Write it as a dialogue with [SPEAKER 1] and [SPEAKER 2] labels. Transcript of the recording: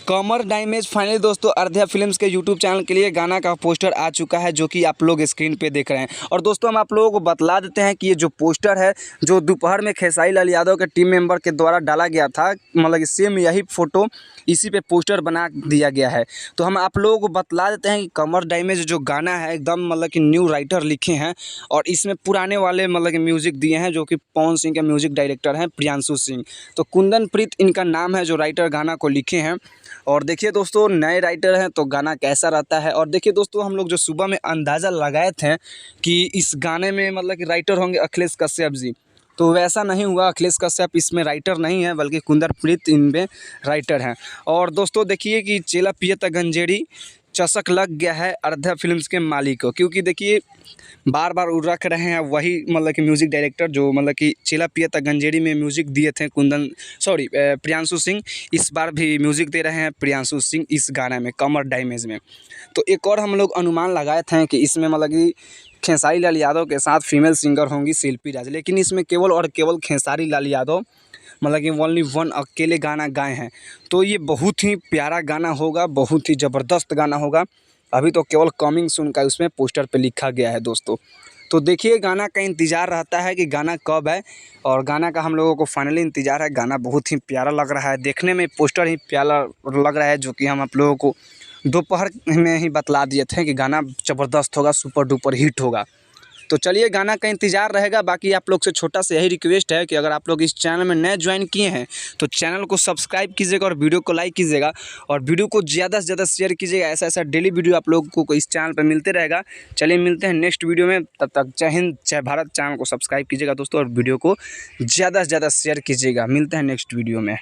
[SPEAKER 1] कमर damage finally दोस्तों Ayodhya films के YouTube channel के लिए गाना का पोस्टर आ चुका है, जो कि आप लोग स्क्रीन पे देख रहे हैं। और दोस्तों हम आप लोगों को बतला देते हैं कि ये जो पोस्टर है, जो दोपहर में खेसारी लाल यादव के टीम मेंबर के द्वारा डाला गया था, मतलब कि सेम यही फोटो इसी पे पोस्टर बना दिया गया है। तो हम आप लोगों को बतला देते हैं कि कमर डैमेज जो गाना है एकदम मतलब कि न्यू राइटर लिखे हैं, और इसमें पुराने वाले मतलब कि म्यूज़िक दिए हैं, जो कि पवन सिंह के म्यूज़िक डायरेक्टर हैं प्रियांशु सिंह। तो कुंदन प्रीत इनका नाम है जो राइटर गाना को लिखे हैं। और देखिए दोस्तों, नए राइटर हैं तो गाना कैसा रहता है। और देखिए दोस्तों, हम लोग जो सुबह में अंदाज़ा लगाए थे कि इस गाने में मतलब कि राइटर होंगे अखिलेश कश्यप जी, तो वैसा नहीं हुआ। अखिलेश कश्यप इसमें राइटर नहीं है, बल्कि कुंदन प्रीत इनमें राइटर हैं। और दोस्तों देखिए कि चेला पियता गंजेड़ी चसक लग गया है अयोध्या फिल्म्स के मालिक को, क्योंकि देखिए बार बार वो रख रहे हैं वही मतलब कि म्यूज़िक डायरेक्टर जो मतलब कि चेला पियता गंजेड़ी में म्यूज़िक दिए थे प्रियांशु सिंह। इस बार भी म्यूज़िक दे रहे हैं प्रियांशु सिंह इस गाने में कमर डैमेज में। तो एक और हम लोग अनुमान लगाए थे कि इसमें मतलब कि खेसारी लाल यादव के साथ फीमेल सिंगर होंगी शिल्पी राज, लेकिन इसमें केवल और केवल खेसारी लाल यादव मतलब कि ओनली वन अकेले गाना गाए हैं। तो ये बहुत ही प्यारा गाना होगा, बहुत ही ज़बरदस्त गाना होगा। अभी तो केवल कमिंग सून का उसमें पोस्टर पे लिखा गया है दोस्तों। तो देखिए गाना का इंतज़ार रहता है कि गाना कब है, और गाना का हम लोगों को फाइनली इंतज़ार है। गाना बहुत ही प्यारा लग रहा है, देखने में पोस्टर ही प्यारा लग रहा है, जो कि हम आप लोगों को दोपहर में ही बतला दिए थे कि गाना ज़बरदस्त होगा, सुपर डुपर हिट होगा। तो चलिए गाना का इंतज़ार रहेगा। बाकी आप लोग से छोटा सा यही रिक्वेस्ट है कि अगर आप लोग इस चैनल में नए ज्वाइन किए हैं तो चैनल को सब्सक्राइब कीजिएगा और वीडियो को लाइक कीजिएगा, और वीडियो को ज़्यादा से ज़्यादा शेयर कीजिएगा। ऐसा ऐसा डेली वीडियो आप लोगों को इस चैनल पर मिलते रहेगा। चलिए मिलते हैं नेक्स्ट वीडियो में, तब तक जय हिंद जय भारत। चैनल को सब्सक्राइब कीजिएगा दोस्तों, और वीडियो को ज़्यादा से ज़्यादा शेयर कीजिएगा। मिलते हैं नेक्स्ट वीडियो में।